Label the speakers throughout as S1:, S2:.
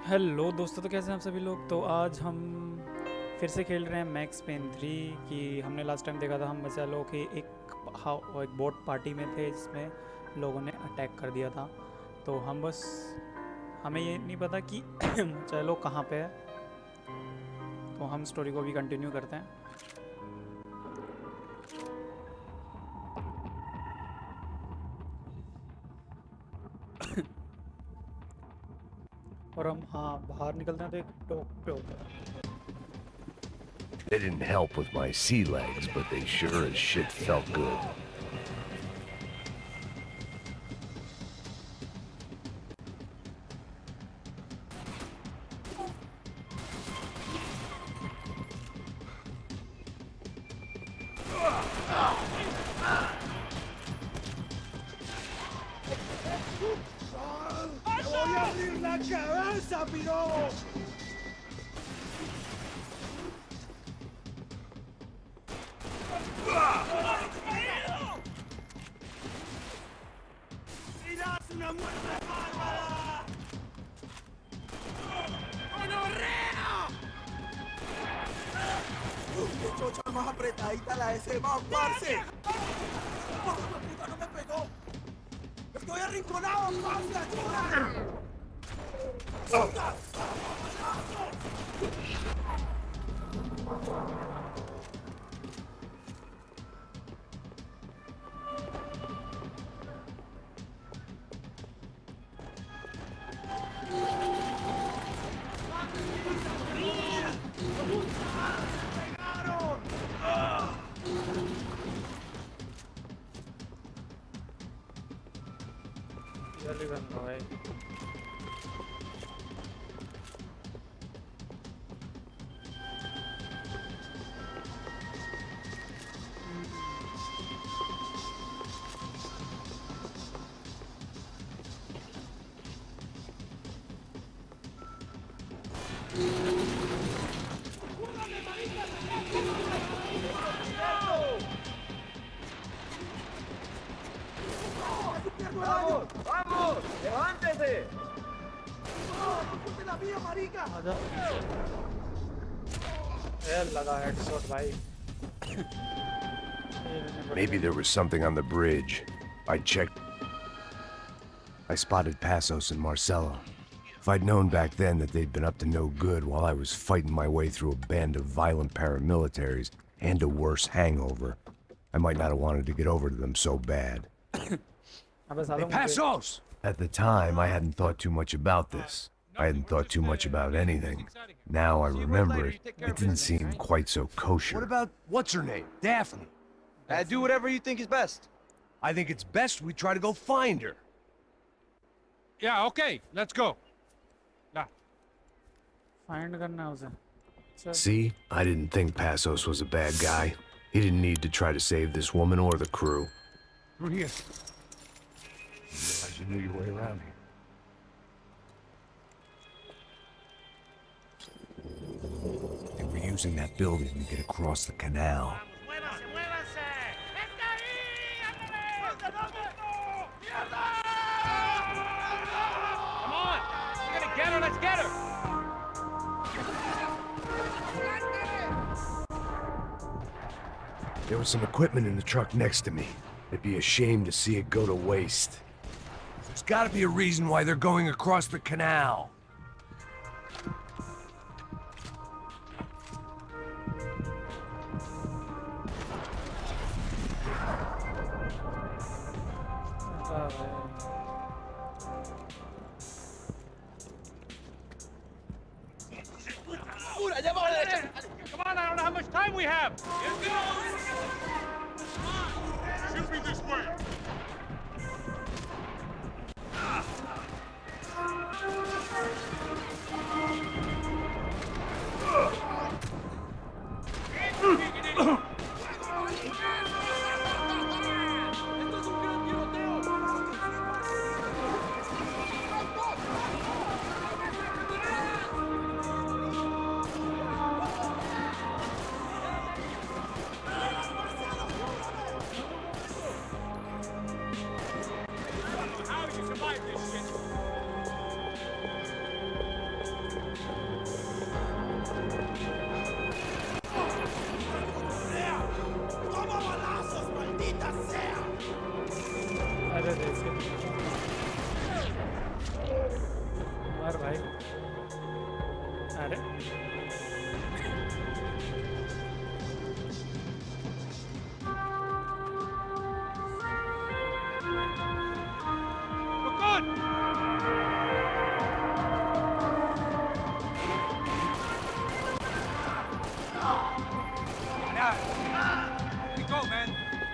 S1: Hello दोस्तों, तो कैसे हैं आप सभी लोग। तो आज हम फिर से खेल रहे हैं मैक्स पेन 3 की। हमने लास्ट टाइम देखा था हम बच्चा लोग कि एक बोट पार्टी में थे जिसमें लोगों ने अटैक कर दिया था। तो हमें ये नहीं पता कि चलो कहाँ पे है। तो हम स्टोरी को भी कंटिन्यू करते हैं। और हम बाहर निकलते हैं तो एक डॉक पे होता है।
S2: They didn't help with my sea legs, but they sure as shit felt good.
S3: ¡Voy a abrir la cabeza, piro! ¡Tirad una muerte bárbara! ¡Gonorrea! ¡Qué chocha más apretadita la de ese man, parce! ¡Puta, no me pegó! ¡Estoy arrinconado, parce! ¡Ayuda!
S1: जल्दी बंद हो भाई।
S3: ¡Vamos! ¡Vamos! ¡Levántese! la vía, marica!
S1: आजा। ए लगा headshot भाई।
S2: Maybe there was something on the bridge. I checked. I spotted Passos and Marcelo. If I'd known back then that they'd been up to no good while I was fighting my way through a band of violent paramilitaries and a worse hangover, I might not have wanted to get over to them so bad.
S1: Hey,
S2: Passos! At the time, I hadn't thought too much about this. I hadn't thought too much about anything. Now I remember it, it didn't seem quite so kosher.
S4: What about, what's her name? Daphne.
S3: Do whatever you think is best.
S4: I think it's best we try to go find her.
S5: Yeah, okay, let's go.
S1: Find करना है उसे।
S2: See, I didn't think Passos was a bad guy. He didn't need to try to save this woman or the crew.
S4: Through here. I knew your way around here. They were using that building to get across the canal.
S5: Come on, we're gonna get her, let's get her.
S2: There was some equipment in the truck next to me. It'd be a shame to see it go to waste.
S4: There's gotta be a reason why they're going across the canal.
S5: Come on, I don't know how much time we have. Shoot me this way.
S1: और भाई अरे
S5: We're good! We go, man.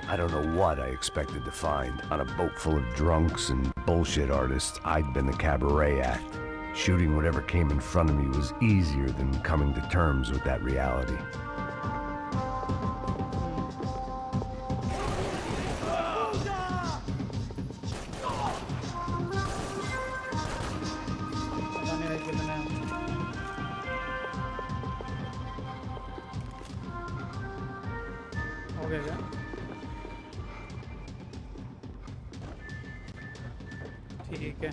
S2: I don't know what I expected to find. On a boat full of drunks and bullshit artists, I'd been the cabaret act. Shooting whatever came in front of me was easier than coming to terms with that reality.
S1: पता नहीं भाई कितने हैं। हो गया क्या? ठीक है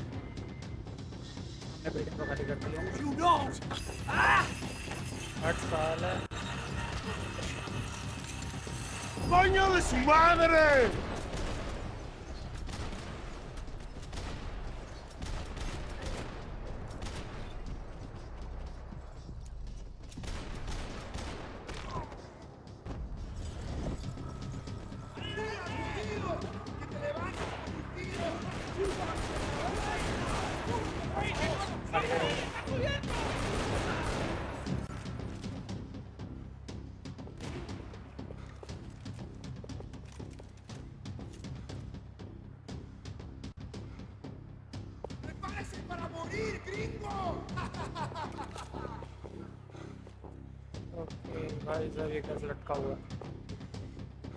S1: हमने बिल्डिंग को खाली कर दिया।
S3: You know!
S1: हट साला
S3: ¡Coño de su madre! ¡Prepárese para morir, gringo!
S1: Okay भाई साहब ये कैसे लटका हुआ है?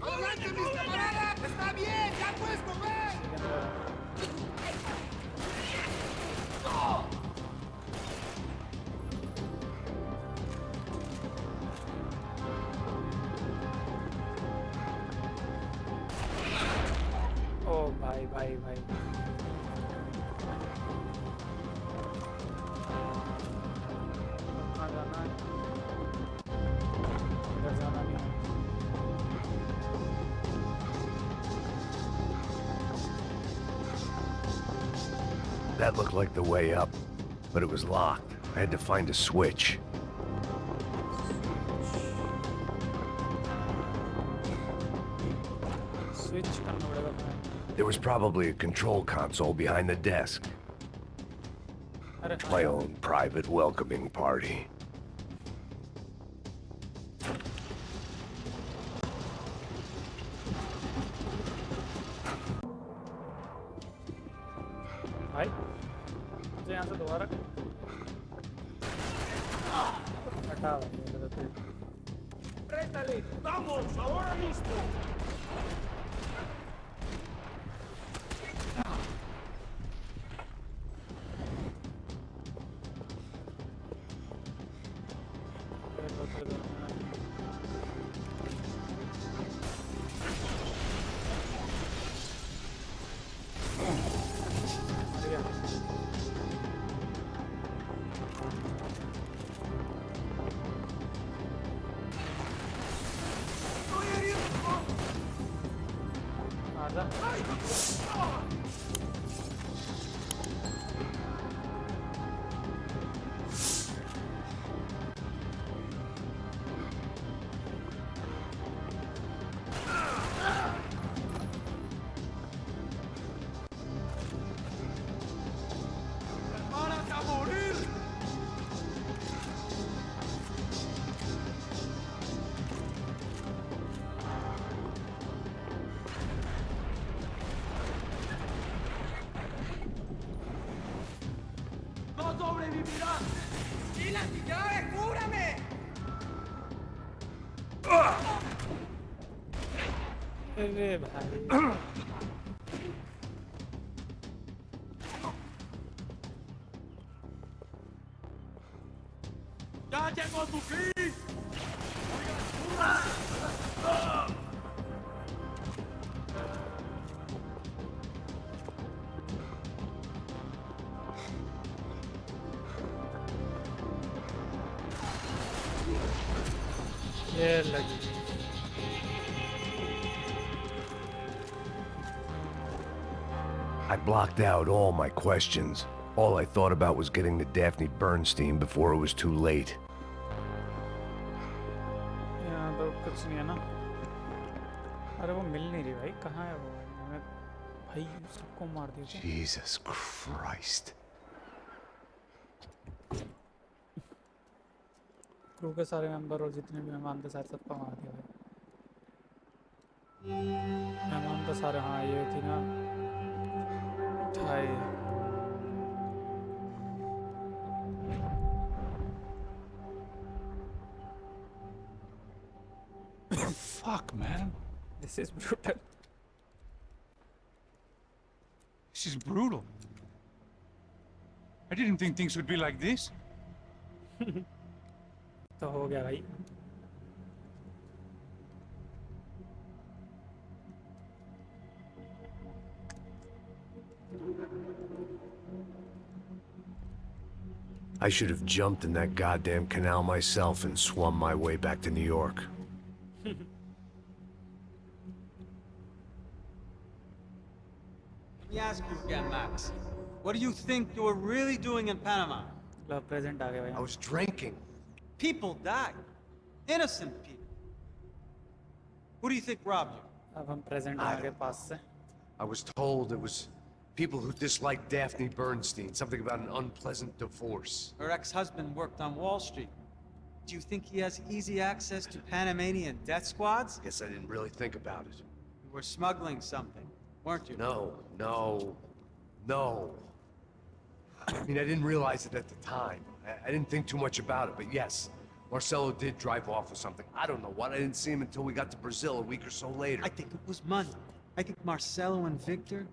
S3: ¡Adelante, mis camaradas! ¡Está bien! ¡Ya puedes comer!
S1: ओ भाई भाई भाई कहाँ जाना है? इधर जाना नहीं है।
S2: That looked like the way up, but it was locked. I had to find a switch.
S1: Switch करना पड़ेगा भाई।
S2: There was probably a control console behind the desk.
S1: अरे
S2: My own private welcoming party.
S1: भाई मुझे यहाँ से दोबारा हटा भाई ये गलत है।
S3: ¡Préstale! ¡Vamos! ¡Ahora mismo!
S1: आजा
S3: ¡Prepárate a morir! ¡No sobrevivirás! ¡Y las llaves, cúbrame!
S1: अरे भाई
S3: ¡Ya llegó tu fin!
S1: ये लगी
S2: I blocked out all my questions. All I thought about was getting to Daphne Bernstein before it was too late.
S1: यहाँ तो कुछ नहीं है ना। अरे वो मिल नहीं रही भाई, कहाँ है वो? हमें भाई सबको मार दिया क्या?
S2: Jesus Christ.
S1: क्रू के सारे मेंबर और जितने भी मेहमान थे सारे सबको मार दिया भाई। मेहमान तो सारे, हाँ ये थी ना Thai.
S5: Fuck, man.
S1: This is brutal.
S5: This is brutal. I didn't think things would be like this.
S1: तो हो गया भाई।
S2: I should have jumped in that goddamn canal myself and swum my way back to New York.
S3: Let me ask you again, Max. What do you think you were really doing in Panama?
S1: लो present आ गया
S2: I
S1: भाई।
S2: was drinking.
S3: People died. Innocent people. Who do you think robbed you?
S1: अब हम present आ गए पास से।
S2: I was told it was people who disliked Daphne Bernstein, something about an unpleasant divorce.
S3: Her ex-husband worked on Wall Street. Do you think he has easy access to Panamanian death squads?
S2: Guess I didn't really think about it.
S3: You were smuggling something, weren't you?
S2: No. I mean, I didn't realize it at the time. I didn't think too much about it, but yes, Marcelo did drive off with something. I don't know what. I didn't see him until we got to Brazil a week or so later.
S3: I think it was money. I think Marcelo and Victor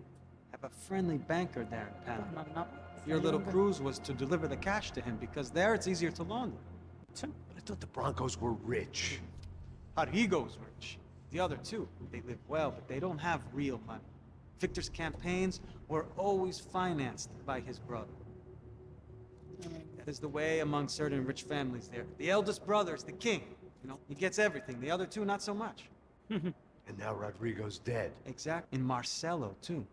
S3: have a friendly banker there in Panama.
S1: ना
S3: Your little cruise was to deliver the cash to him because there it's easier to launder.
S2: But I thought the Broncos were rich.
S3: Rodrigo's rich. The other two, they live well, but they don't have real money. Victor's campaigns were always financed by his brother. That is the way among certain rich families there. The eldest brother is the king. You know, he gets everything. The other two, not so much.
S2: And now Rodrigo's dead.
S3: Exactly. And Marcelo, too.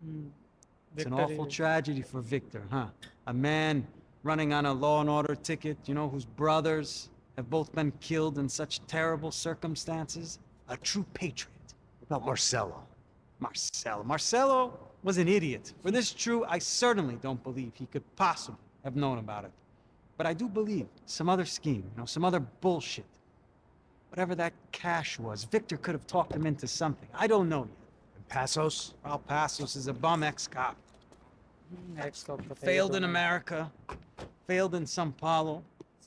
S3: It's an
S1: Victor
S3: awful
S1: is-
S3: tragedy for Victor, huh? A man running on a law and order ticket, you know, whose brothers have both been killed in such terrible circumstances. A true patriot.
S2: What about Marcelo?
S3: Marcelo was an idiot. For this true, I certainly don't believe he could possibly have known about it. But I do believe some other scheme, you know, some other bullshit. Whatever that cash was, Victor could have talked him into something. I don't know yet.
S2: And Passos?
S3: Raul Passos is a bum ex-cop.
S1: Next stop तो
S3: Failed in America, failed in Sao Paulo.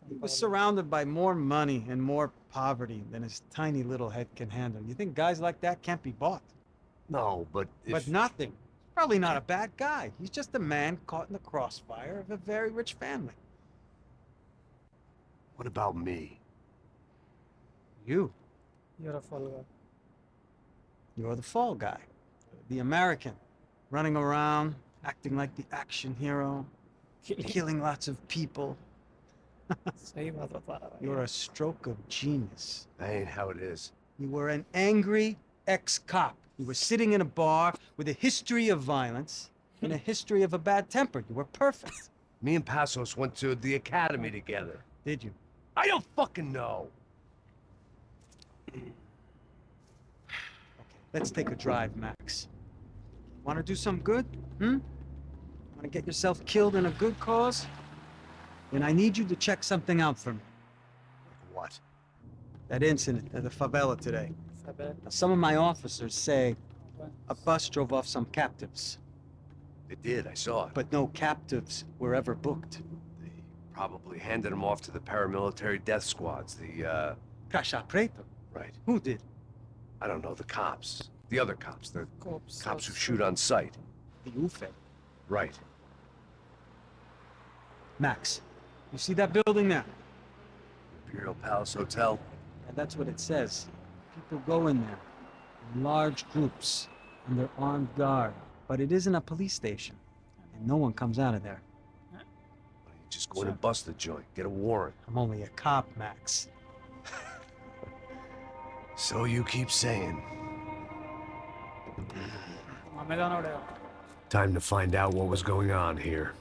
S3: He was surrounded by more money and more poverty than his tiny little head can handle. You think guys like that can't be bought?
S2: No, but if...
S3: But nothing. Probably not a bad guy. He's just a man caught in the crossfire of a very rich family.
S2: What about me?
S3: You.
S1: You're a fall guy.
S3: You're the fall guy. The American. Running around, acting like the action hero, killing lots of people.
S1: सही बात बता रहा है।
S3: You're a stroke of genius.
S2: That ain't how it is.
S3: You were an angry ex-cop. You were sitting in a bar with a history of violence and a history of a bad temper. You were perfect.
S2: Me and Passos went to the academy together.
S3: Did you?
S2: I don't fucking know.
S3: Okay, let's take a drive, Max. Want to do some good? Want to get yourself killed in a good cause? Then I need you to check something out for me.
S2: What?
S3: That incident at the favela today.
S1: सब
S3: Now, some of my officers say a bus drove off some captives,
S2: They did, I saw it.
S3: but no captives were ever booked.
S2: They probably handed them off to the paramilitary death squads,
S3: Caixa Preto?
S2: Right.
S3: Who did?
S2: I don't know, the cops. The other cops. The
S1: cops
S2: cops who shoot on sight.
S3: The UFE.
S2: Right.
S3: Max, you see that building there?
S2: Imperial Palace Hotel.
S3: And that's what it says. People go in there in large groups, and they're armed guard. But it isn't a police station, and no one comes out of there.
S2: Why don't you just go in and bust the joint, get a warrant.
S3: I'm only a cop, Max.
S2: So you keep saying.
S1: हमें जाना पड़ेगा।
S2: Time to find out what was going on here.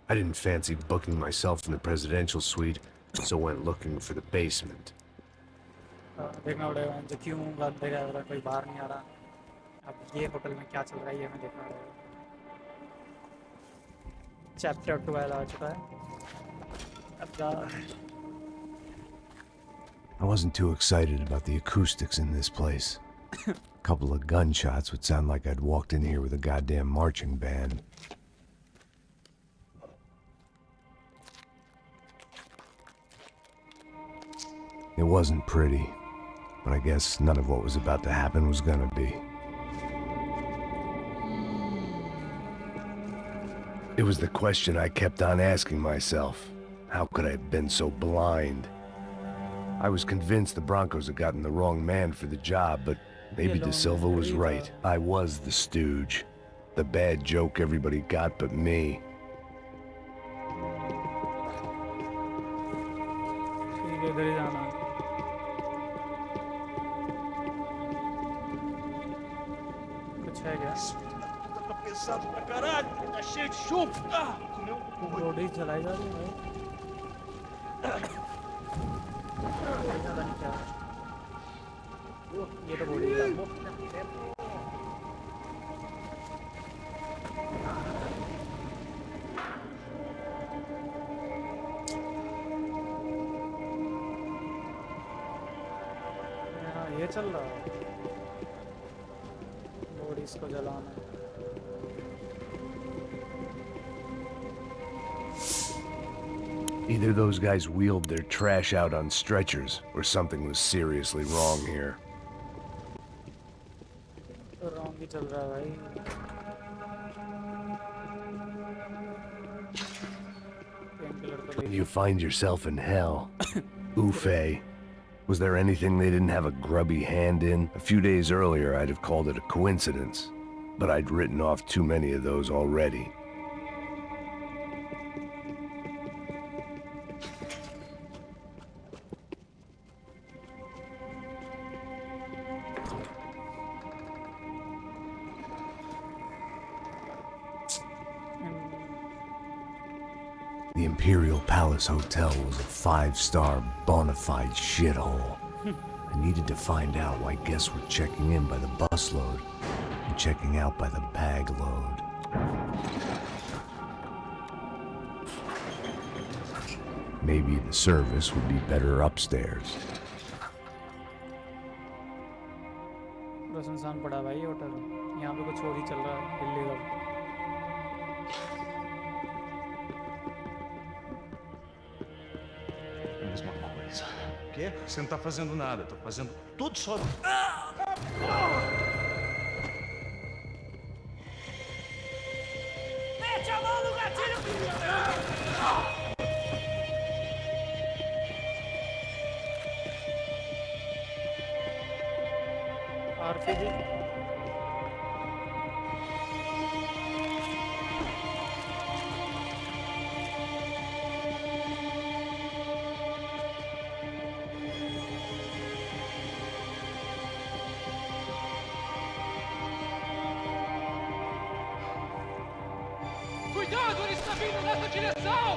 S2: I didn't fancy booking myself in the presidential suite, so went looking for the basement.
S1: देखना पड़ेगा जो क्यों अंधेरा हो रहा है, कोई बाहर नहीं आ रहा. अब ये होटल में क्या चल रहा है ये हमें देखना पड़ेगा. चैप्टर 12 आ चुका है. अब
S2: I wasn't too excited about the acoustics in this place. A couple of gunshots would sound like I'd walked in here with a goddamn marching band. It wasn't pretty, but I guess none of what was about to happen was gonna be. It was the question I kept on asking myself. How could I have been so blind? I was convinced the Broncos had gotten the wrong man for the job, but maybe De Silva was right. I was the stooge. The bad joke everybody got but me.
S1: इधर ही जाना. कुछ है क्या?
S5: Tô pensando pra caralho, tá cheio de chumbo. Comeu um cu.
S1: रोटी चलाई जा रही है भाई. पता नहीं क्या है. ये तो बॉडी है. हाँ, ये चल रहा है. बॉडी इसको जलाना है.
S2: Either those guys wheeled their trash out on stretchers, or something was seriously wrong here.
S1: तो रॉन्ग ही चल रहा है भाई.
S2: You find yourself in hell. Oof-ay. Was there anything they didn't have a grubby hand in? A few days earlier, I'd have called it a coincidence, but I'd written off too many of those already. The Imperial Palace Hotel was a 5-star bona fide shithole. I needed to find out why guests were checking in by the busload and checking out by the bag load. Maybe the service would be better upstairs.
S1: बस इंसान पड़ा भाई hotel. यहाँ पे कुछ और ही चल रहा है illegal.
S5: Mesma coisa. O quê? Você não tá fazendo nada, eu tô fazendo tudo só. Mete a mão no gatilho,
S1: RPG.
S5: Cuidado, ele está vindo nessa direção!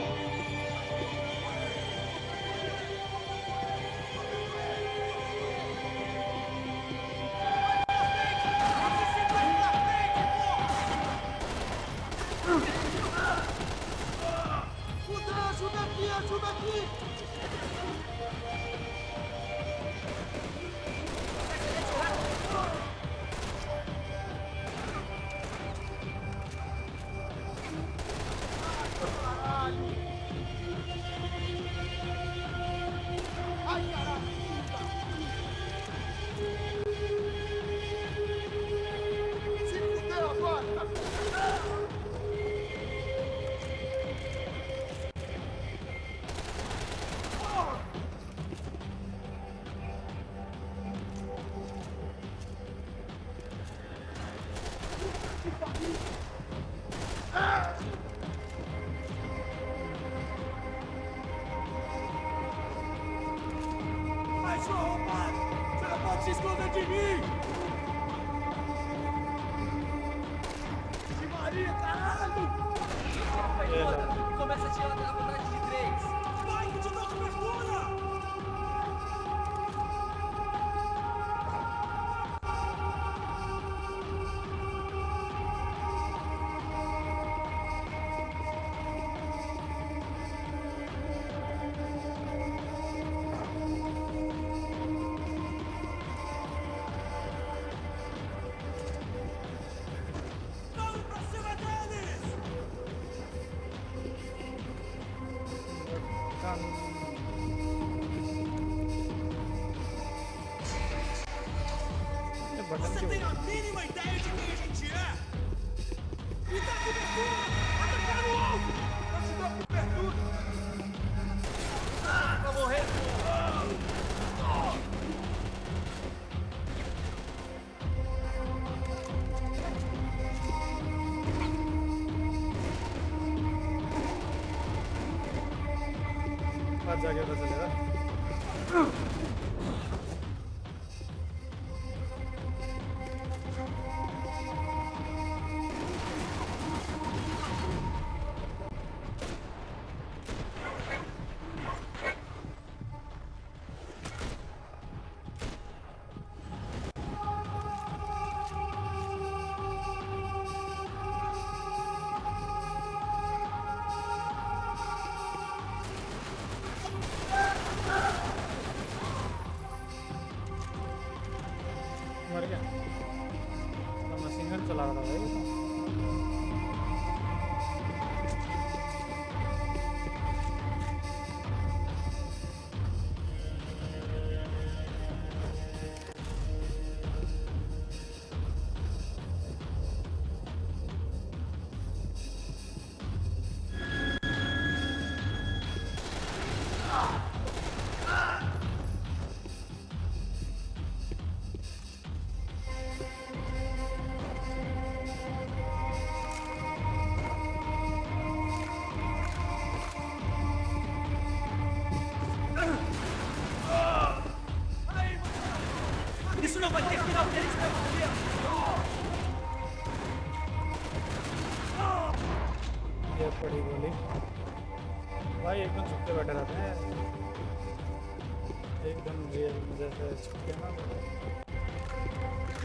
S5: Ajuda aqui, ajuda aqui! Mas, seu arrombado! Você não pode se esconder de mim! De Maria, apertura! Começa a tirar a velocidade de 3! Vai, que te dou cobertura! Vamos pra cima deles! Você tem a mínima ideia de quem a gente é? Me dá cobertura! Atacar no alto! Eu te dou cobertura! Ah, pra morrer!
S1: आज जाके पता चलेगा। मर गया तो machine gun चला रहा था भाई तो।
S5: Isso não vai ter final feliz pra você!
S1: ये पड़ी गोली भाई एकदम छुपके बैठे रहते हैं एकदम रियल जैसे छुपके ना।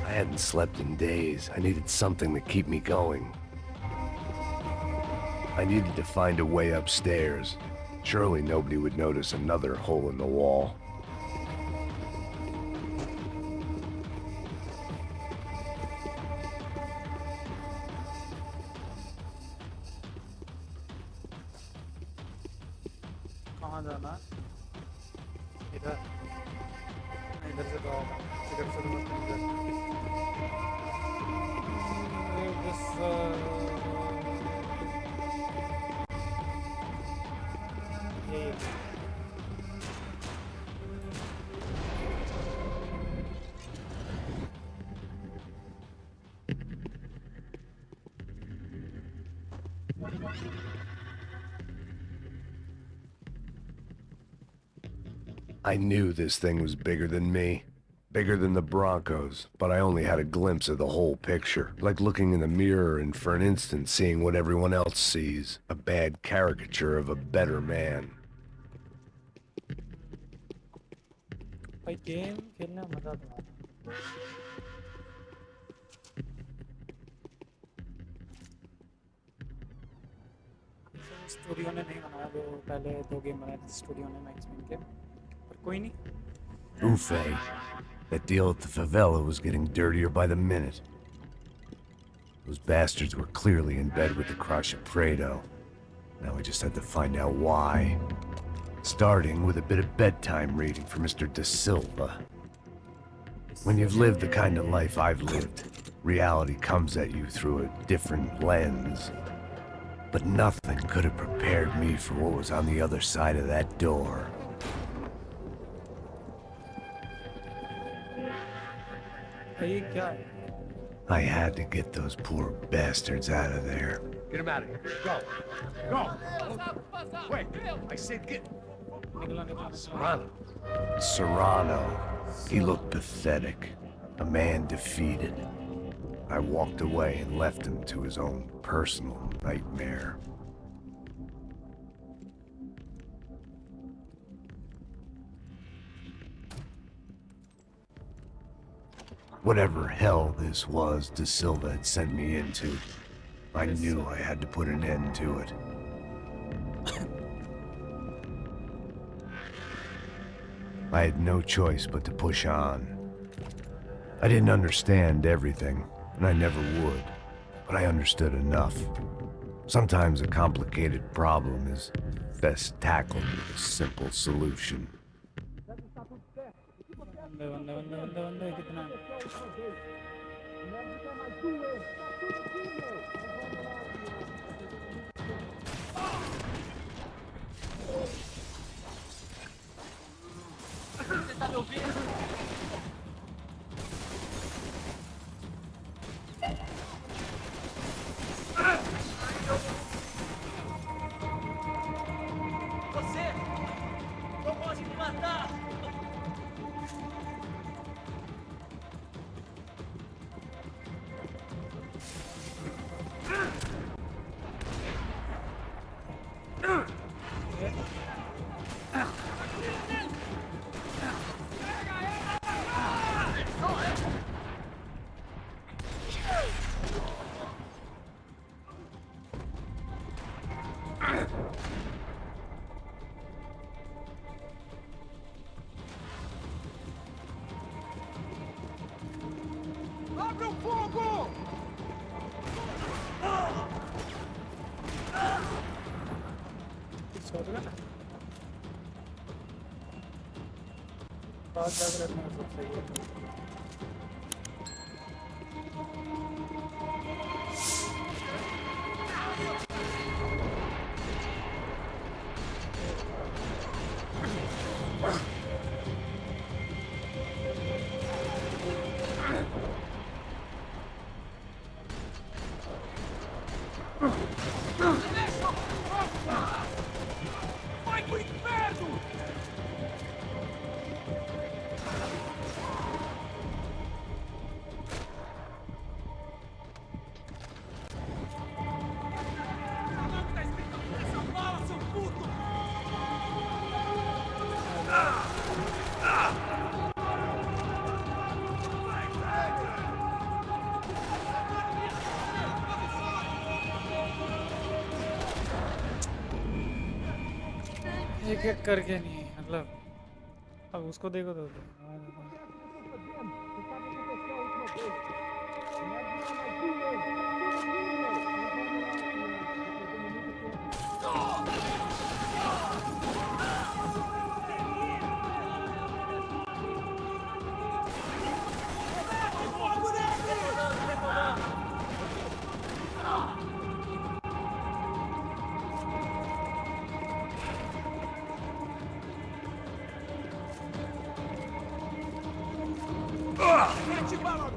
S2: I hadn't slept in days. I needed something to keep me going. I needed to find a way upstairs. Surely nobody would notice another hole in the wall.
S1: कहाँ जाना इधर इधर से तो आया इधर से तो मत इधर this ये
S2: I knew this thing was bigger than me. Bigger than the Broncos, but I only had a glimpse of the whole picture. Like looking in the mirror and for an instant seeing what everyone else sees. A bad caricature of a better man.
S1: भाई game खेलने में मजा तो आता है। Studio ने नहीं बनाया जो पहले 2 गेम बनाए थे स्टूडियो ने मैक्समैन के पर कोई नहीं।
S2: Ufe. That deal at the favela was getting dirtier by the minute. Those bastards were clearly in bed with the crush of Prado. Now we just had to find out why. Starting with a bit of bedtime reading for Mr. De Silva. When you've lived the kind of life I've lived, reality comes at you through a different lens. But nothing could have prepared me for what was on the other side of that door.
S1: ये क्या है?
S2: I had to get those poor bastards out of there.
S4: Get him out of here. Go. Go. Wait. I said get.
S1: निकला निकला निकला।
S4: Serrano.
S2: Serrano. He looked pathetic. A man defeated. I walked away and left him to his own personal nightmare. Whatever hell this was De Silva had sent me into, I knew I had to put an end to it. I had no choice but to push on. I didn't understand everything, and I never would, but I understood enough. Sometimes a complicated problem is best tackled with a simple solution.
S1: बंदे बंदे बंदे बंदे बंदे कितना
S5: Você não pode me matar! Abre o fogo!
S1: कुछ हो रहा है बात जाकर रखना सब सही है
S5: Vai pro inferno! Não tá escrito aqui nessa bala, seu puto!
S1: एक एक करके नहीं मतलब अब उसको देखो तो
S5: Mete bala!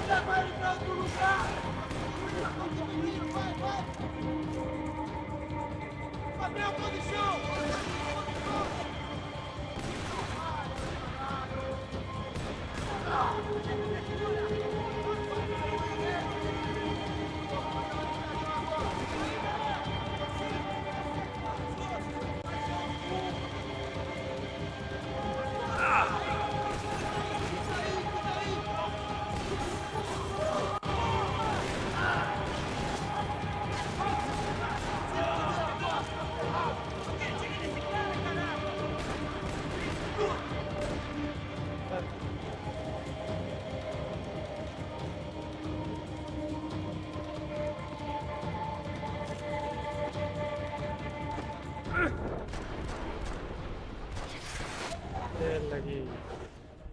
S5: Leva ele pra outro lugar! Vai! Gabriel, posição!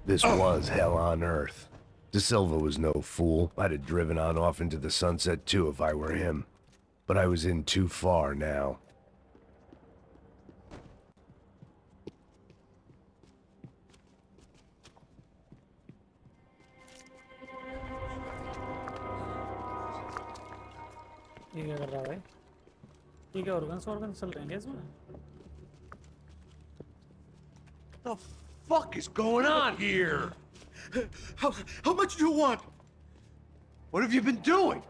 S2: This was hell on earth. De Silva was no fool. I'd have driven on off into the sunset too if I were him. But I was in too far now.
S1: ये क्या कर रहा है भाई? ये क्या organs चल रहे हैं क्या इसमें?
S2: The fuck is going on here?
S5: How much do you want?
S2: What have you been doing?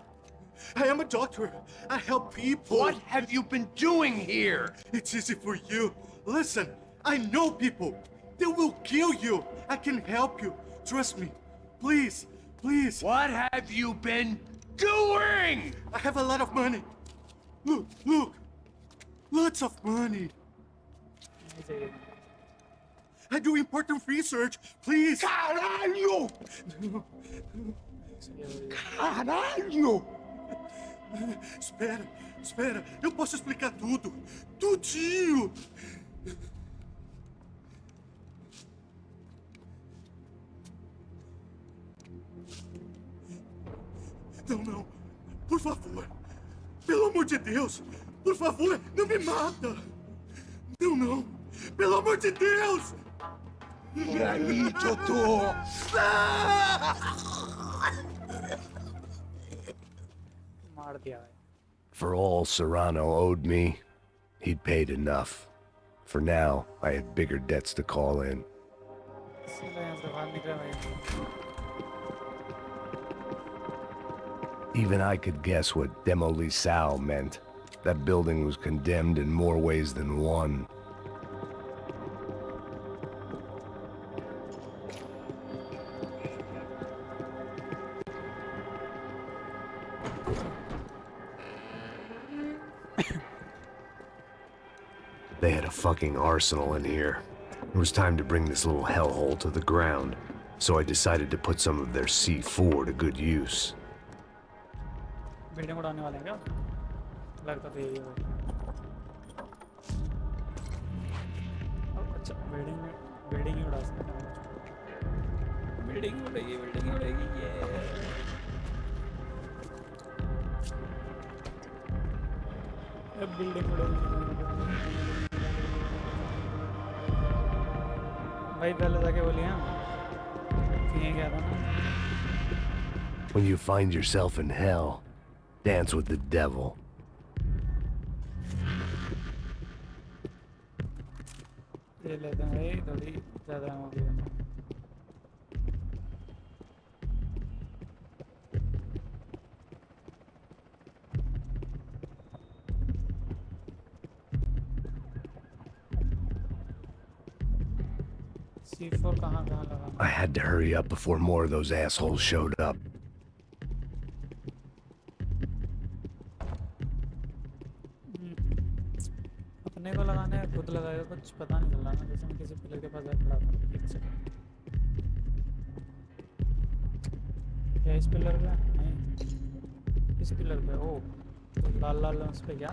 S5: I am a doctor. I help people.
S2: What have you been doing here?
S5: It's easy for you. Listen, I know people. They will kill you. I can help you. Trust me. Please, please.
S2: What have you been doing?
S5: I have a lot of money. Look, look. Lots of money.
S1: नहीं चाहिए।
S5: I do important research. Please.
S2: Caralho! Caralho!
S5: Espera, espera. Eu posso explicar tudo. Tudinho. Não, não. Por favor. Pelo amor de Deus. Por favor, não me mata. Não, não. Pelo amor de Deus.
S2: E aí, Totó?
S1: मार दिया है।
S2: For all Serrano owed me, he'd paid enough. For now, I had bigger debts to call in.
S1: इसलिए यहाँ से बाहर निकला भाई।
S2: Even I could guess what Demolisal meant. That building was condemned in more ways than one. They had a fucking arsenal in here. It was time to bring this little hellhole to the ground, so I decided to put some of their C4 to good use.
S1: Building उड़ाने वाले हैं क्या? लगता तो यही है। अच्छा building ही उड़ा सकते हैं। बिल्डिंग उड़ेगी ये। अब बिल्डिंग उड़ेगी। भाई पहले जाके बोलिए हम। ये क्या था ना?
S2: When you find yourself in hell, dance with the devil.
S1: ये लेते हैं भाई थोड़ी ज़्यादा हो गई। C4 कहाँ लगा?
S2: I had to hurry up before more of those assholes showed up.
S1: अपने को लगाना है खुद लगाएगा कुछ पता नहीं चल रहा ना जैसे मैं किसी पिलर के पास खड़ा था एक सेकंड क्या इस पिलर पे नहीं इस पिलर पे ओ तो लाल लाल उस पे क्या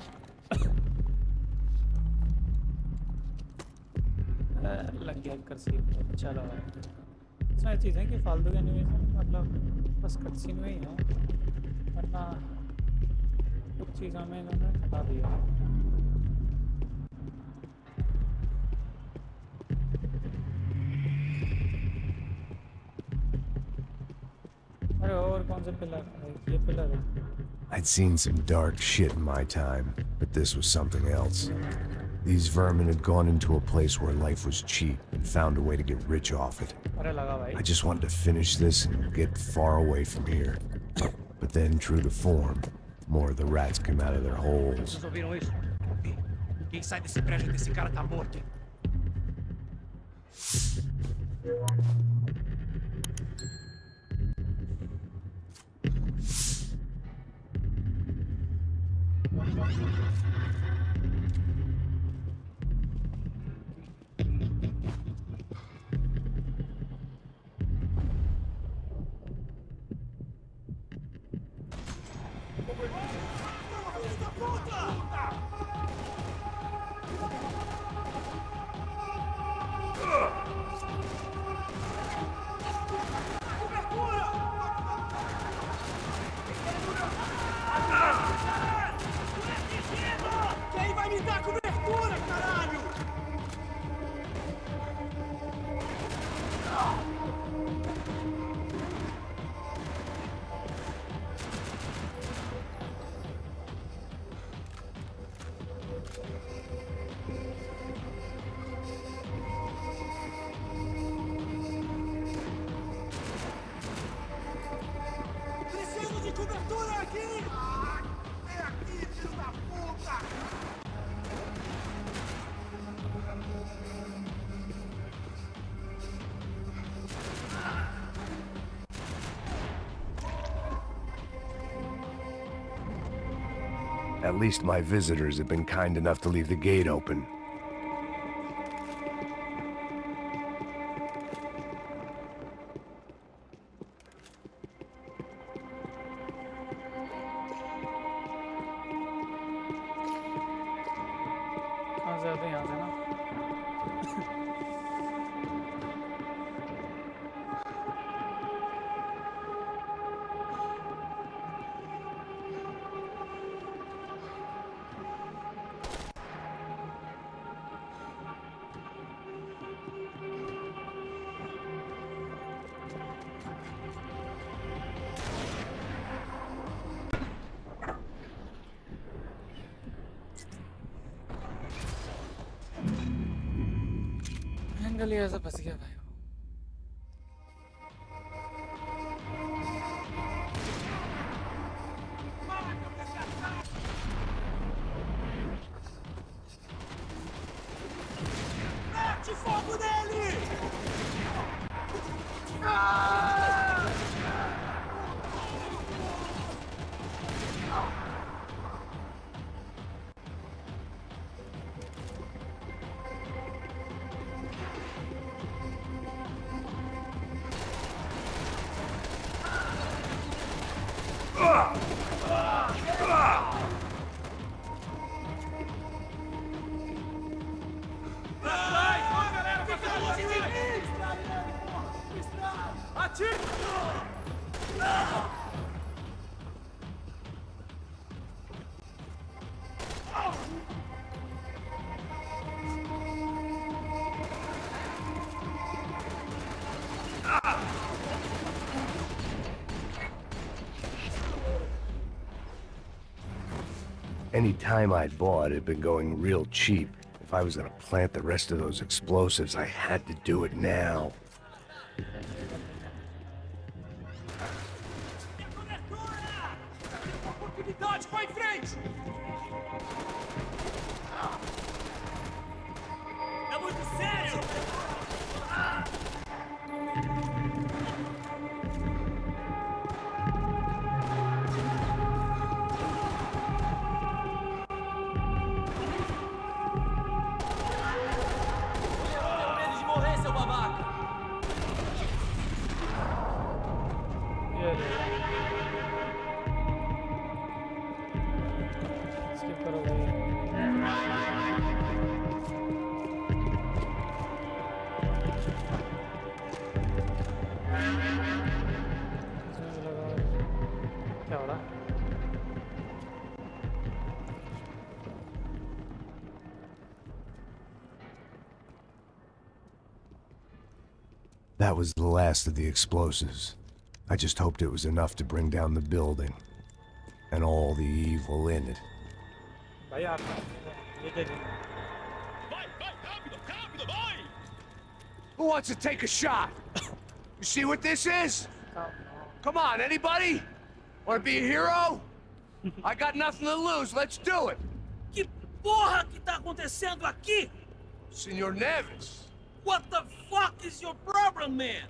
S1: लग गया कर सी चलो इसमें चीज़ें कि फालतू के एनिमेशन मतलब बस कट सीन में ही है वरना कुछ चीज़ों में इन्होंने हटा दिया और कौन से पिलर ये पिलर है
S2: I'd seen some dark shit in my time, but this was something else. These vermin had gone into a place where life was cheap and found a way to get rich off it.
S1: अरे लगा भाई
S2: I just wanted to finish this and get far away from here. But then, true to form, more of the rats came out of their holes.
S6: Vocês ouviram isso? Quem sai desse prédio desse cara tá morto.
S5: Quem vai me
S2: At least my visitors have been kind enough to leave the gate open.
S1: कहाँ से आते हैं यहाँ से ना angle ही ऐसा फंस गया भाई
S5: Mete fogo nele!
S2: Any time I'd bought had been going real cheap. If I was gonna plant the rest of those explosives, I had to do it now.
S5: Oportunidade, vai em frente! É muito sério! Medo de morrer, seu babaca!
S1: ये ले skip करो भाई इसमें भी लगा क्या हो रहा है
S2: That was the last of the explosives. I just hoped it was enough to bring down the building. And all the evil in it.
S1: भाई आप ये क्या
S5: Vai, vai, rápido, rápido, vai!
S2: Who wants to take a shot? You see what this is? Come on, anybody? Want to be a hero? I got nothing to lose. Let's do it.
S5: Que porra que tá acontecendo aqui?
S2: Senor Neves.
S5: What the fuck is your problem, man?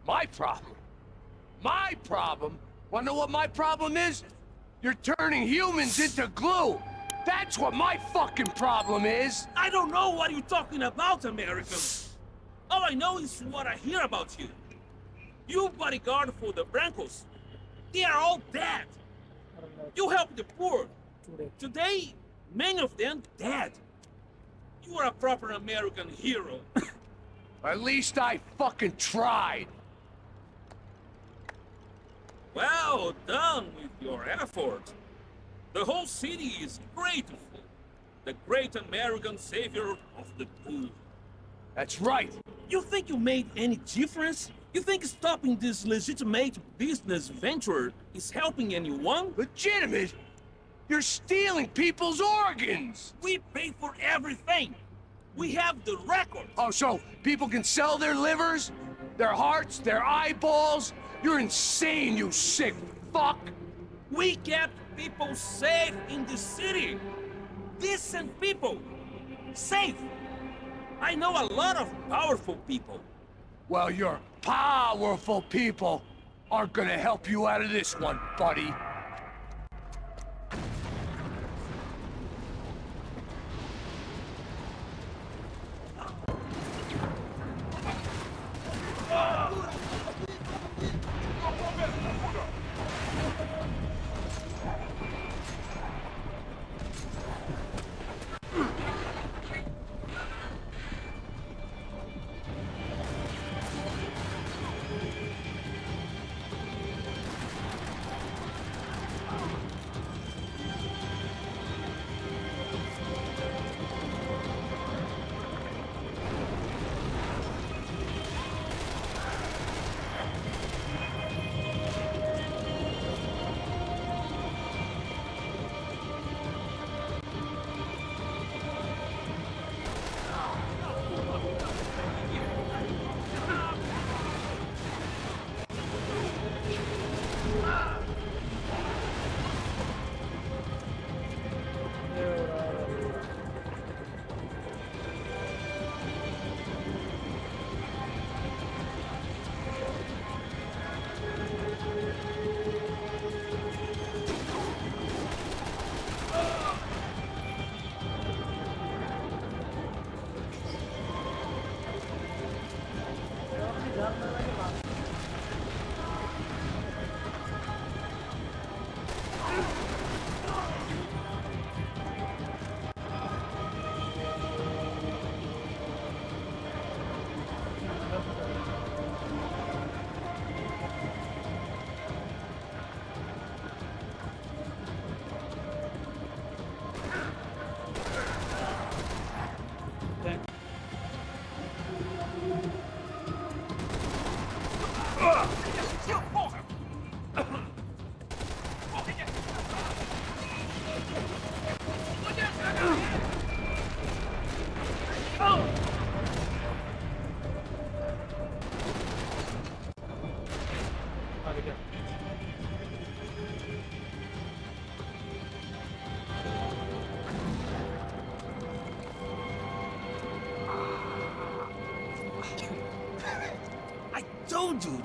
S2: My problem? My problem? Wanna know what my problem is? You're turning humans into glue. That's what my fucking problem is.
S5: I don't know what you're talking about, American. All I know is what I hear about you. You bodyguard for the Brancos. They are all dead. You help the poor. Today, many of them dead. You are a proper American hero.
S2: At least I fucking tried.
S5: Well done with your effort. The whole city is grateful. The great American savior of the poor.
S2: That's right.
S5: You think you made any difference? You think stopping this legitimate business venture is helping anyone?
S2: Legitimate? You're stealing people's organs!
S5: We pay for everything. We have the record.
S2: Oh, so people can sell their livers? Their hearts? Their eyeballs? You're insane, you sick fuck!
S5: We kept people safe in the city. Decent people. Safe. I know a lot of powerful people.
S2: Well, your powerful people aren't gonna help you out of this one, buddy.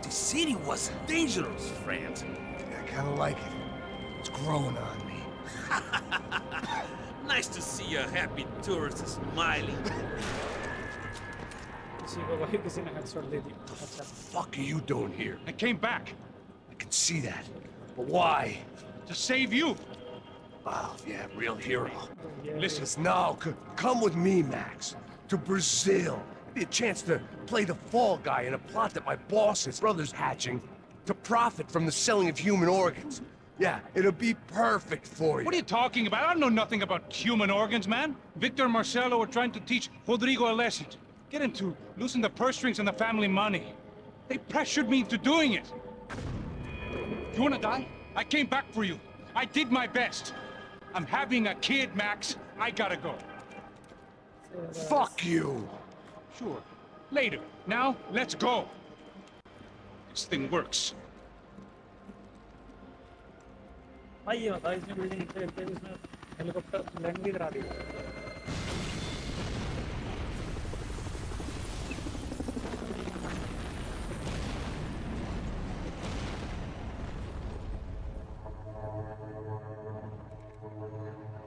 S4: The city was dangerous, friend.
S2: I kinda like it. It's growing on me.
S5: Nice to see a happy tourist smiling.
S1: किसी को भाई किसी ने headshot दे दी अच्छा
S2: Fuck are you doing here?
S7: I came back
S2: I can see that. But why?
S7: to save you.
S2: Oh, yeah, real hero.
S7: Listen,
S2: Listen, now, come with me, Max. To Brazil. Be a chance to play the fall guy in a plot that my boss and his brother's hatching to profit from the selling of human organs. Yeah, it'll be perfect for you.
S7: what are you talking about? I know nothing about human organs, man. Victor and Marcelo were trying to teach Rodrigo a lesson. Get him to loosen the purse strings and the family money. They pressured me into doing it. You wanna die? I came back for you. I did my best. I'm having a kid, Max. I gotta go.
S2: Fuck you.
S7: Sure. Later. Now, let's go. This thing works.
S1: भाई ये बता इसने building इतने करके इसमें helicopter land भी करा दिया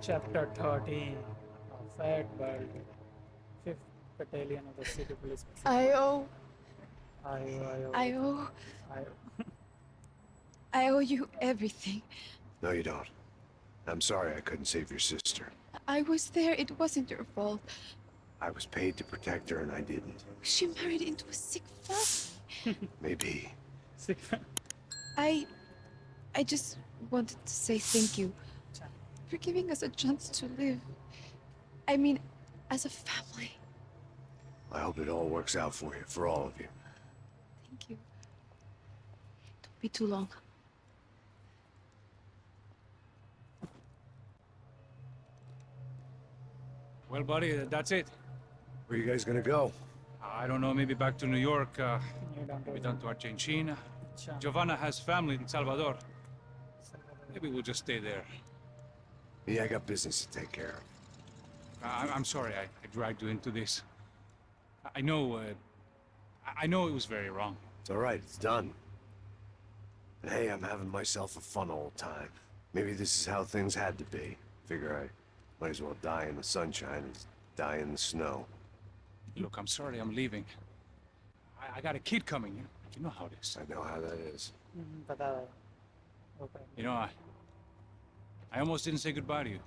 S1: Chapter 13 Fat World 5th Battalion of the City Police
S8: I owe
S1: I
S8: I owe you everything.
S2: No, you don't. I'm sorry I couldn't save your sister.
S8: I was there. It wasn't your fault.
S2: I was paid to protect her and I didn't.
S8: She married into a sick family.
S2: Maybe.
S8: I just wanted to say thank you for giving us a chance to live. I mean, as a family.
S2: I hope it all works out for you, for all of you.
S8: Thank you. Don't be too long.
S7: Well, buddy, that's it.
S2: Where you guys gonna go?
S7: I don't know, maybe back to New York, maybe down to Argentina. Giovanna has family in Salvador. Maybe we'll just stay there.
S2: Me, I got business to take care of.
S7: I'm sorry I dragged you into this. I know it was very wrong.
S2: It's all right, it's done. And hey, I'm having myself a fun old time. Maybe this is how things had to be. Figure I might as well die in the sunshine as die in the snow.
S7: Look, I'm sorry I'm leaving. I got a kid coming, you know how it is.
S2: I know how that is.
S1: पता है okay
S7: You know, I almost didn't say goodbye to you.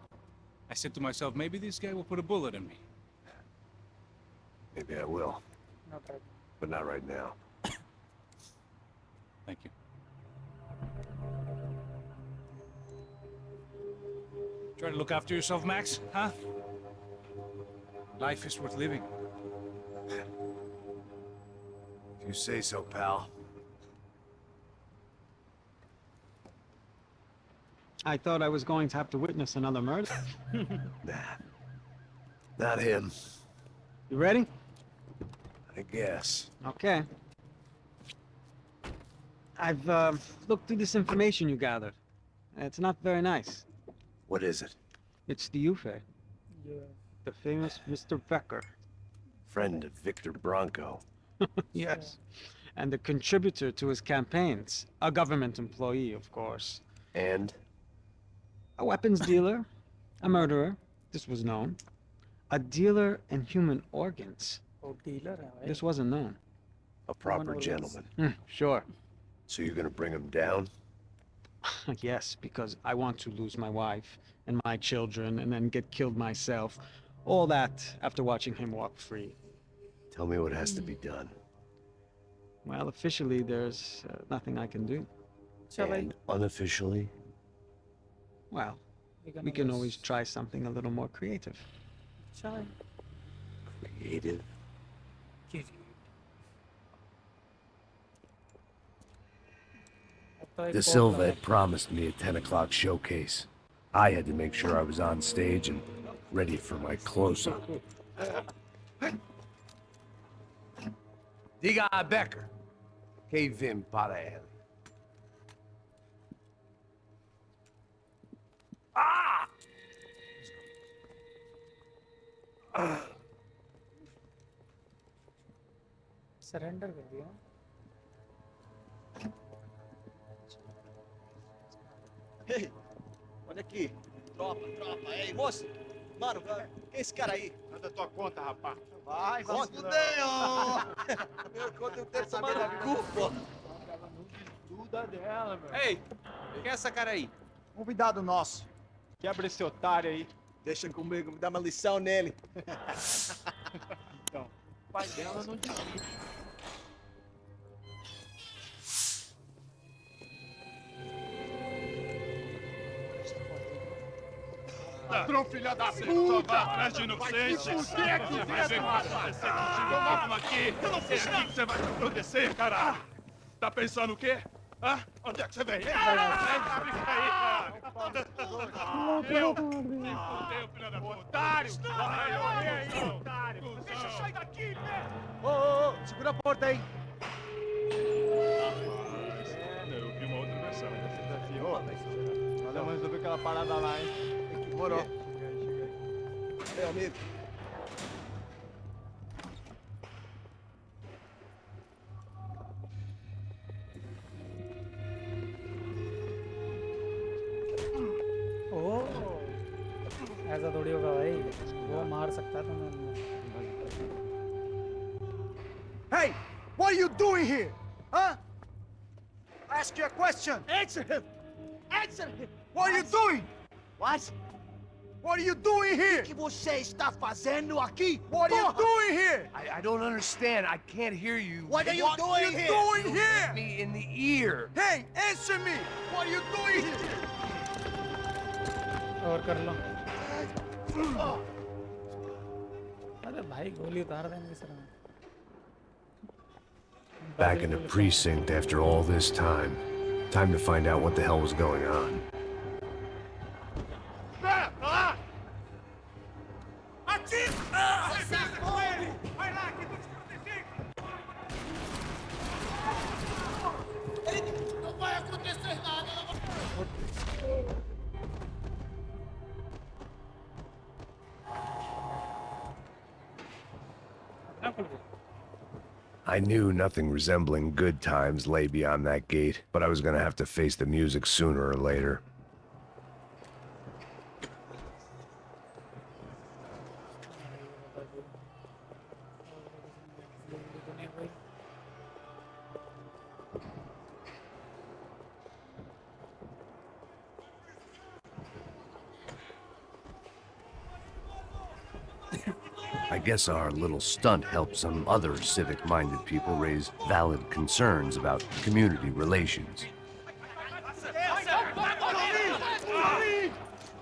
S7: I said to myself, maybe this guy will put a bullet in me.
S2: Maybe I will,
S1: no problem
S2: but not right now.
S7: Thank you. Try to look after yourself, Max, huh? Life is worth living.
S2: If you say so, pal.
S3: I thought I was going to have to witness another murder.
S2: Nah. Not him,
S3: You ready?
S2: I guess.
S3: Okay. I've looked through this information you gathered. It's not very nice.
S2: What is it?
S3: It's the Ufe,
S1: yeah
S3: the famous Mr. Becker.
S2: Friend of Victor Bronco.
S3: Yes. And the contributor to his campaigns. A government employee, of course.
S2: And?
S3: A weapons dealer. A murderer. This was known. A dealer in human organs.
S1: वो dealer है भाई
S3: This wasn't known.
S2: A proper
S1: organs.
S2: gentleman.
S3: Sure.
S2: So you're gonna bring him down?
S3: Yes, because I want to lose my wife and my children and then get killed myself. All that after watching him walk free.
S2: Tell me what has to be done.
S3: Well, officially, there's nothing I can do.
S1: अच्छा भाई
S2: And unofficially?
S3: Well, we can always try something a little more creative.
S1: अच्छा भाई
S2: Creative? De Silva had promised me a 10 o'clock showcase. I had to make sure I was on stage and ready for my close-up. Diga a Becker. Que vim para ele. Ah!
S1: Surrender कर दिया
S9: Ei, olha aqui. Tropa, tropa. Ei, moço. Mano, quem é esse cara aí?
S7: Manda tua conta, rapaz.
S9: Vai, se fuder, ó! Meu conta eu quero tomar no cu, pô.
S7: Duda dela, meu.
S6: Ei, quem é essa cara aí?
S9: Convidado nosso.
S7: Quebra esse otário aí.
S9: Deixa comigo, me dá uma lição nele.
S7: Então, o pai dela não desiste.
S10: Ladrão, filha da puta! Vai atrás de inocente! Vai ver o que vai acontecer contigo mesmo aqui! Eu não fiz nada! O que você vai acontecer, cara? Tá pensando o quê? Hã? Onde é que você vem? Fica aí, cara! Eu? Me fudeu, filha da puta! Otário! Vai morrer aí, otário! Deixa eu sair daqui, velho!
S9: Ô, segura a porta aí.
S10: Eu vi uma outra versão.
S9: Valeu, mas resolveu aquela parada lá, hein? Demorou. Meu amigo.
S1: ओह ऐसा थोड़ी होगा भाई वो मार सकता है तुम्हें
S9: Hey, what are you doing here? Huh? Ask you a question. Answer him. Answer him. What are you doing? What? What are you doing here? O que você está fazendo aqui? What are you doing here?
S2: I don't understand. I can't hear you.
S9: What are you doing here?
S2: Hit me in the ear.
S9: Hey, answer me. What are you doing here?
S1: और कर लो अरे भाई गोली उतार देंगे sir में
S2: Back in the precinct after all this time. Time to find out what the hell was going on.
S10: Vai lá, que tu te protegei!
S9: Não vai acontecer nada.
S2: I knew nothing resembling good times lay beyond that gate, but I was gonna have to face the music sooner or later. I guess our little stunt helped some other civic-minded people raise valid concerns about community relations.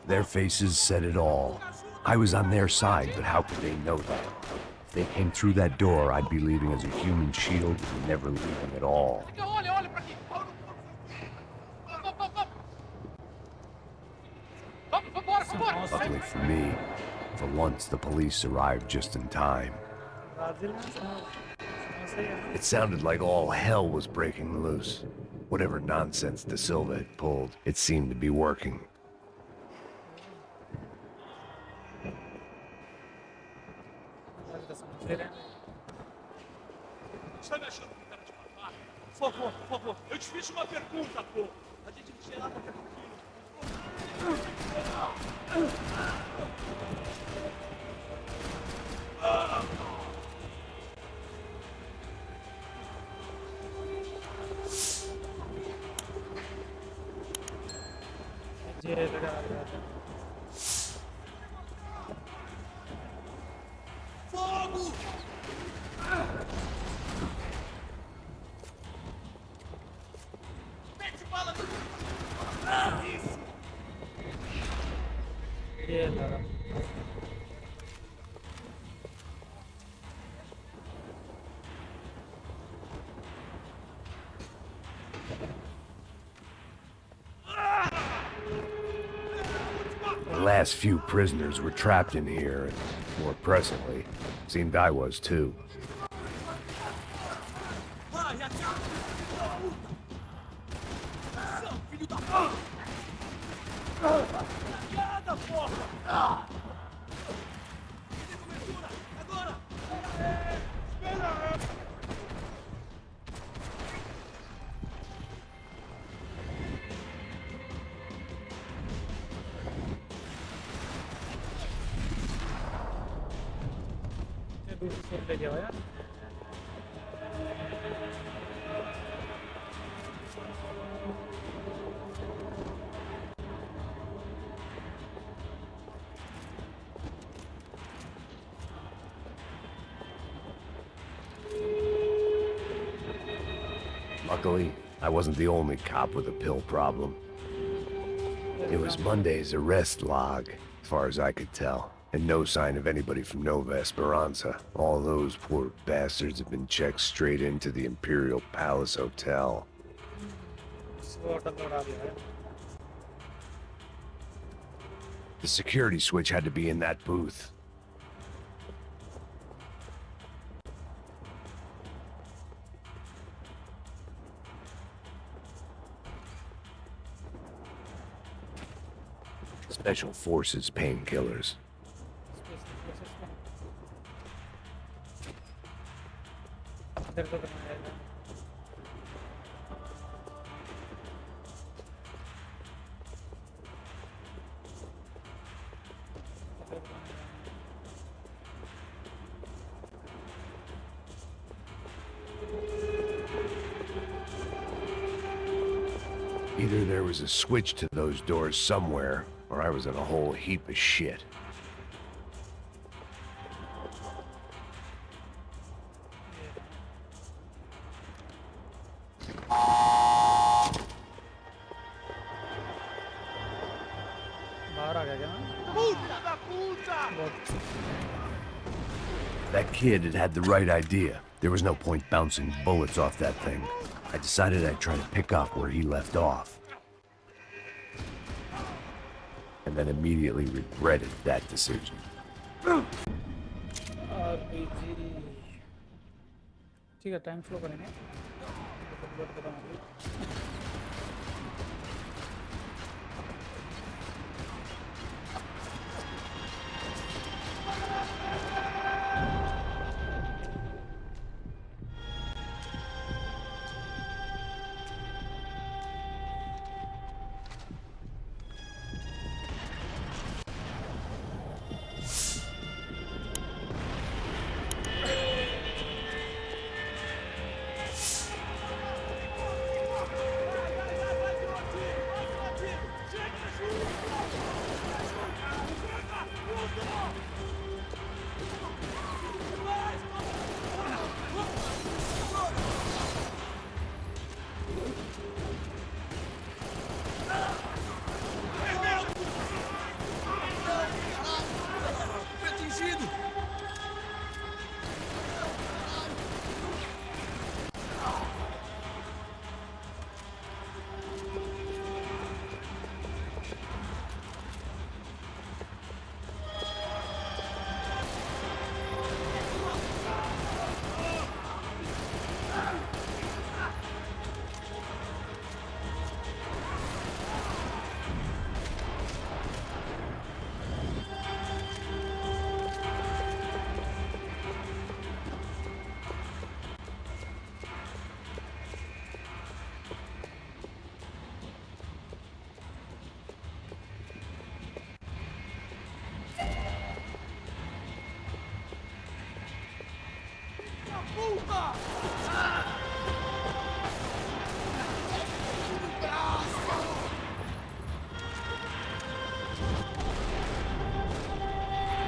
S2: Their faces said it all. I was on their side, but how could they know that? If they came through that door, I'd be leaving as a human shield and never leaving at all. Luckily for me, for once the police arrived just in time. It sounded like all hell was breaking loose. Whatever nonsense De Silva had pulled, it seemed to be working.
S10: Está me achando com cara de babaca? Por favor, eu te fiz uma pergunta, pô. A gente não tinha nada tranquilo.
S1: ये लगा
S9: Fogo! Mete bala no... Isso!
S1: ये लगा
S2: The last few prisoners were trapped in here, and more presently, seemed I was too.
S9: Vai, atira! Seu filho da puta! Piada, porra! Cobertura! Agora!
S1: दूसरी suit ले लिया हो यार।
S2: Luckily, I wasn't the only cop with a pill problem. It was Monday's arrest log, as far as I could tell, and no sign of anybody from Nova Esperanza. All those poor bastards have been checked straight into the Imperial Palace Hotel. The security switch had to be in that booth. Special Forces painkillers.
S1: इधर तो करना है।
S2: Either there was a switch to those doors somewhere, or I was in a whole heap of shit.
S1: बाहर आ गया क्या मैं?
S2: That kid had the right idea. There was no point bouncing bullets off that thing. I decided I'd try to pick up where he left off. And then immediately regretted that decision.
S1: ठीक है, time flow करेंगे।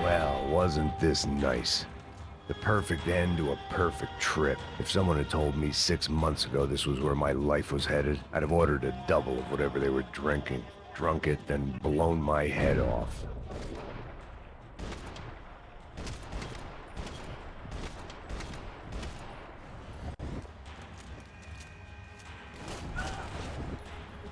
S2: Well, wasn't this nice? The perfect end to a perfect trip. If someone had told me 6 months ago this was where my life was headed, I'd have ordered a double of whatever they were drinking, drunk it, then blown my head off.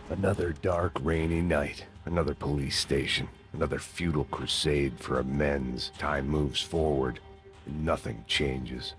S2: Another dark, rainy night. Another police station. Another futile crusade for amends. Time moves forward, and nothing changes.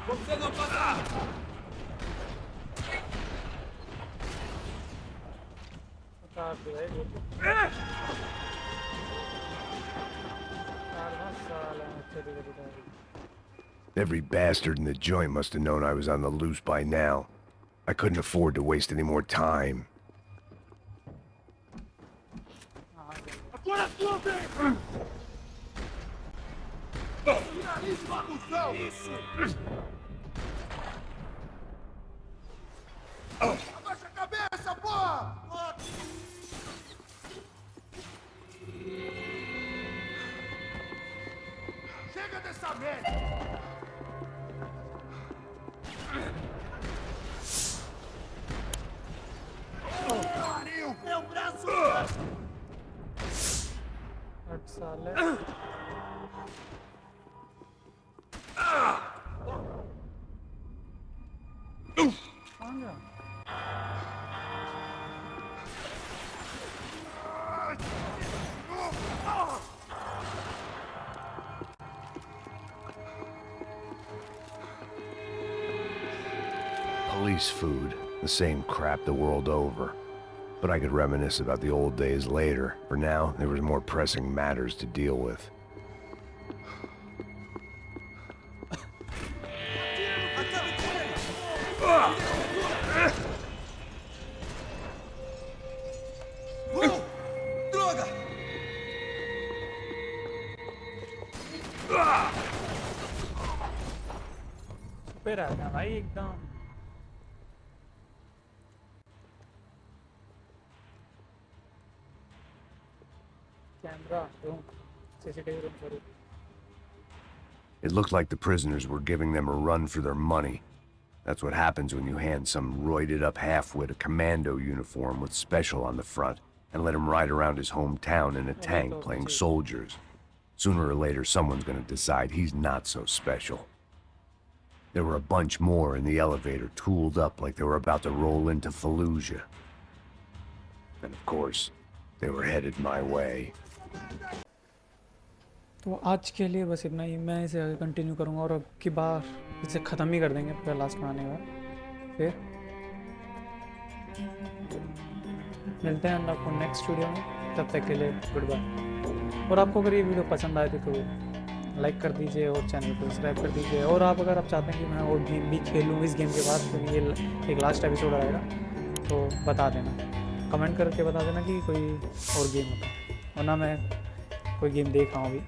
S5: Você não passa!
S1: उतार दे भाई वो तो। उतार ना साला अच्छे से उतार।
S2: Every bastard in the joint must have known I was on the loose by now. I couldn't afford to waste any more time.
S10: Agora sua vez! Finalize bagunção! Isso! Abaixa a cabeça, porra! Chega dessa merda! Pariu! Meu braço!
S1: हट साले। कहाँ गया?
S2: Police food, the same crap the world over. But I could reminisce about the old days later. For now, there was more pressing matters to deal with.
S10: Droga!
S1: छुपे रहना भाई एकदम। Camera room, CCTV room sorry.
S2: It looked like the prisoners were giving them a run for their money. That's what happens when you hand some roided-up half-wit a commando uniform with special on the front and let him ride around his hometown in a tank playing soldiers. Sooner or later, someone's gonna decide he's not so special. There were a bunch more in the elevator, tooled up like they were about to roll into Fallujah. And of course, they were headed my way.
S1: तो आज के लिए बस इतना ही। मैं इसे आगे continue करूँगा और अब की बार इसे ख़त्म ही कर देंगे पूरा लास्ट में आने का। फिर मिलते हैं आपको नेक्स्ट वीडियो में, तब तक के लिए गुड बाय। और आपको अगर ये वीडियो पसंद आए तो लाइक कर दीजिए और चैनल को सब्सक्राइब कर दीजिए। और आप अगर आप चाहते हैं कि मैं और गेम भी खेलूँ इस गेम के बाद, क्योंकि ये एक लास्ट एपिसोड आएगा, तो बता देना, कमेंट करके बता देना कि कोई और गेम होता है, वरना मैं कोई गेम देख रहा हूँ अभी।